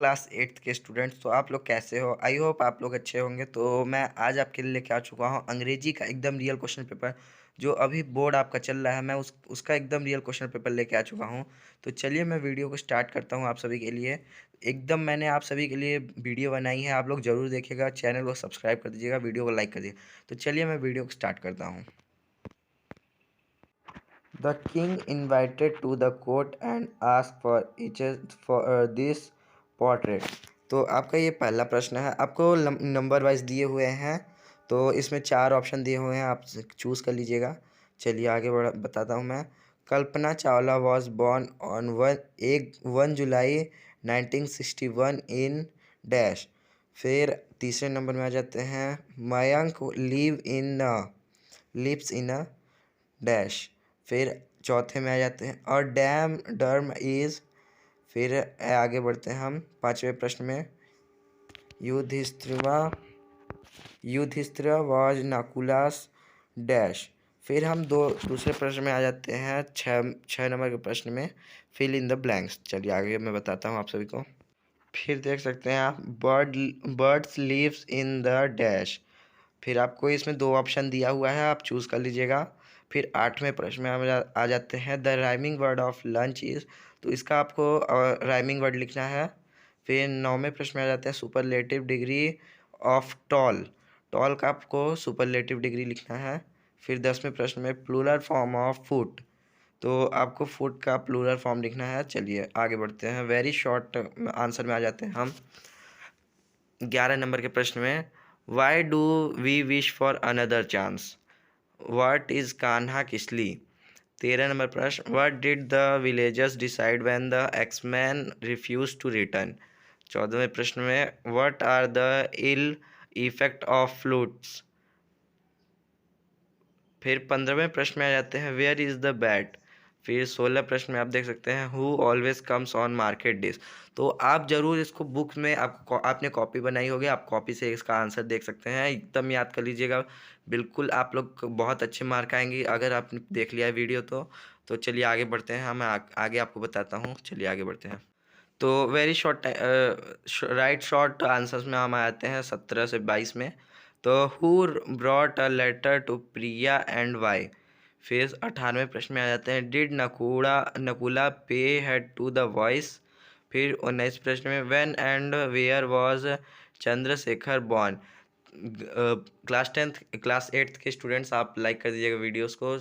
Class 8th के students. तो आप लोग कैसे हो? आई होप आप लोग अच्छे होंगे। तो मैं आज आपके लिए लेके आ चुका हूँ अंग्रेजी का एकदम रियल क्वेश्चन पेपर। जो अभी बोर्ड आपका चल रहा है, मैं उसका एकदम रियल क्वेश्चन पेपर लेके आ चुका हूँ। तो चलिए मैं वीडियो को स्टार्ट करता हूँ आप सभी के लिए। एकदम मैंने आप सभी के लिए वीडियो बनाई है, आप लोग ज़रूर देखिएगा। चैनल को सब्सक्राइब कर दीजिएगा, वीडियो को लाइक कर दीजिएगा। तो चलिए मैं वीडियो को स्टार्ट करता हूँ। The king invited to the court and asked for each for this portrait। तो आपका ये पहला प्रश्न है, आपको नंबर वाइज दिए हुए हैं। तो इसमें 4 ऑप्शन दिए हुए हैं, आप चूज़ कर लीजिएगा। चलिए आगे बताता हूँ मैं। Kalpana Chawla was born on 1 July 1961 in dash. फिर तीसरे नंबर में आ जाते हैं, Mayank lives in a dash. फिर चौथे में आ जाते हैं, और डैम डर्म इज। फिर आगे बढ़ते हैं हम 5वें प्रश्न में, युधिष्ठिरा युधिष्ठिरा वाज नकुलास डैश। फिर हम दूसरे प्रश्न में आ जाते हैं, छः नंबर के प्रश्न में, फिल इन द ब्लैंक्स। चलिए आगे मैं बताता हूँ आप सभी को। फिर देख सकते हैं आप, birds leaves in the dash. फिर आपको इसमें 2 ऑप्शन दिया हुआ है, आप चूज़ कर लीजिएगा। फिर 8वें प्रश्न में हम आ जाते हैं, the rhyming word of lunch is. तो इसका आपको राइमिंग वर्ड लिखना है। फिर 9वें प्रश्न में आ जाते हैं, superlative degree of tall. Tall का आपको सुपरलेटिव डिग्री लिखना है। फिर 10वें प्रश्न में, प्लूरल फॉर्म ऑफ फुट। तो आपको फुट का प्लूरल फॉर्म लिखना है। चलिए आगे बढ़ते हैं, वेरी शॉर्ट आंसर में आ जाते हैं हम 11 नंबर के प्रश्न में, why do we wish for another chance. What is Kanha Kisli. 13 number प्रश्न, what did the villagers decide when the axeman refuse to return. 14वें प्रश्न में, what are the ill effect of flutes. फिर 15वें प्रश्न में आ जाते हैं, वेयर इज़ द बैट। फिर 16 प्रश्न में आप देख सकते हैं, who always comes on market days. तो आप ज़रूर इसको बुक में आपने कॉपी बनाई होगी, आप कॉपी से इसका आंसर देख सकते हैं, एकदम याद कर लीजिएगा। बिल्कुल आप लोग को बहुत अच्छे मार्क आएंगे अगर आपने देख लिया है वीडियो तो चलिए आगे बढ़ते हैं, मैं आगे आपको बताता हूँ। चलिए आगे बढ़ते हैं। तो very short right short answers में हम आते हैं 17 से 22 में। तो who brought a letter to Priya and why. फिर 18वें प्रश्न में आ जाते हैं, डिड नकुला पे हेड टू द वॉइस। फिर 19 प्रश्न में, when and where was Chandrashekhar born. Class 8th के स्टूडेंट्स आप लाइक कर दीजिएगा वीडियोस को,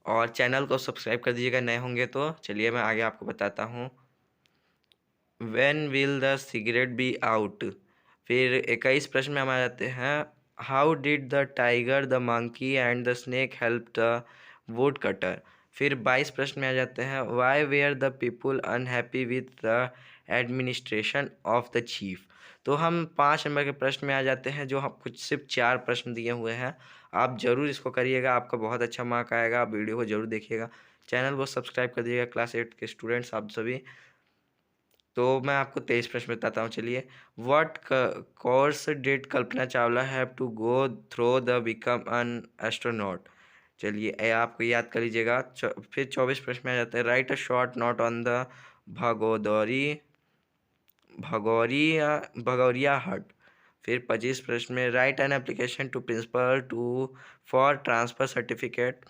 और चैनल को सब्सक्राइब कर दीजिएगा नए होंगे तो। चलिए मैं आगे आपको बताता हूँ, When will the cigarette be out। फिर 21 प्रश्न में हम आ जाते हैं, How did the tiger, the monkey and the snake help the woodcutter। फिर 22 प्रश्न में आ जाते हैं, Why were the people unhappy with the administration of the chief। तो हम 5 नंबर के प्रश्न में आ जाते हैं, जो हम कुछ सिर्फ 4 प्रश्न दिए हुए हैं। आप ज़रूर इसको करिएगा, आपका बहुत अच्छा मार्क आएगा। आप वीडियो को ज़रूर देखिएगा, चैनल को सब्सक्राइब कर दीजिएगा क्लास 8 के स्टूडेंट्स आप सभी। तो मैं आपको 23 प्रश्न बताता हूँ। चलिए, what course did Kalpana Chawla have to go through the become an astronaut. चलिए आपको याद कर लीजिएगा। फिर 24 प्रश्न में आ जाते हैं, write a short note on the भगोदरी भगौरिया भगौरिया हट। फिर 25 प्रश्न में, write an application to principal for transfer certificate.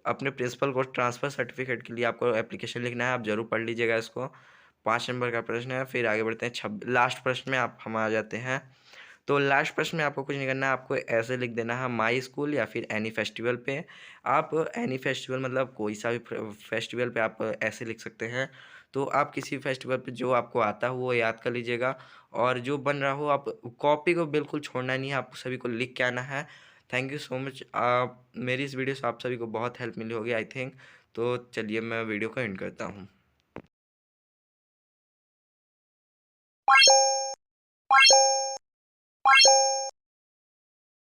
अपने प्रिंसिपल को ट्रांसफ़र सर्टिफिकेट के लिए आपको एप्लीकेशन लिखना है, आप जरूर पढ़ लीजिएगा इसको। 5 नंबर का प्रश्न है। फिर आगे बढ़ते हैं, लास्ट प्रश्न में हम आ जाते हैं। तो लास्ट प्रश्न में आपको कुछ नहीं करना है, आपको ऐसे लिख देना है, माई स्कूल या फिर एनी फेस्टिवल पे। आप एनी फेस्टिवल मतलब कोई सा भी फेस्टिवल पे आप ऐसे लिख सकते हैं। तो आप किसी फेस्टिवल पे जो आपको आता हो वो याद कर लीजिएगा, और जो बन रहा हो आप कॉपी को बिल्कुल छोड़ना नहीं है, आपको सभी को लिख के आना है। Thank you so much. मेरी इस वीडियो से आप सभी को बहुत हेल्प मिली होगी आई थिंक। तो चलिए मैं वीडियो को एंड करता हूँ।